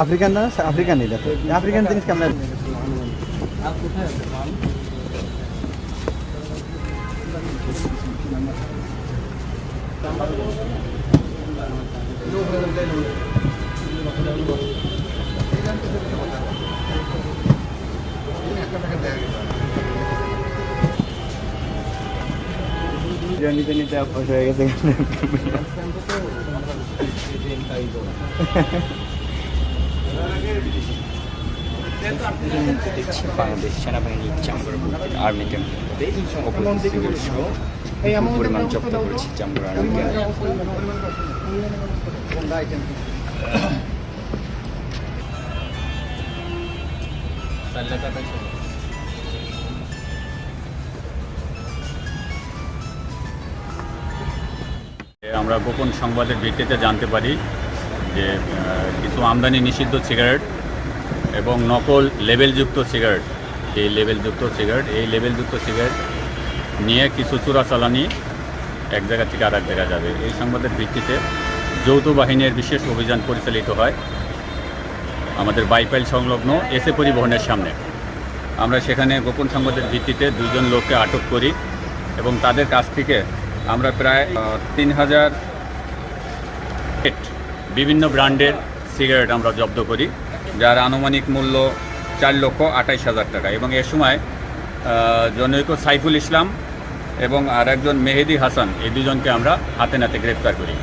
African না African এটা তো আফ্রিকান জিনিস কেমন নিতে নিতে অভ্যাস হয়ে গেছে। বাংলাদেশ সেনাবাহিনী চামড়া আর্মি ক্যাম্প পরিমাণ জব্দ করেছে চামড়া আর্মি আমরা গোপন সংবাদের ভিত্তিতে জানতে পারি যে কিছু আমদানি নিষিদ্ধ সিগারেট এবং নকল লেবেলযুক্ত সিগারেট এই লেবেলযুক্ত সিগারেট নিয়ে কিছু চোরাচালানি এক জায়গা থেকে আরেক জায়গা যাবে। এই সংবাদের ভিত্তিতে যৌথ বাহিনীর বিশেষ অভিযান পরিচালিত হয় আমাদের বাইপাইল সংলগ্ন এসএ পরিবহনের সামনে। আমরা সেখানে গোপন সংবাদের ভিত্তিতে 2 জন লোককে আটক করি এবং তাদের কাছ থেকে আমরা প্রায় 3000 বিভিন্ন ব্র্যান্ডের সিগারেট আমরা জব্দ করি, যার আনুমানিক মূল্য 4,28,000 টাকা। এবং এ সময় জনৈক সাইফুল ইসলাম এবং আর একজন মেহেদি হাসান, এই 2 জনকে আমরা হাতে নাতে গ্রেপ্তার করি।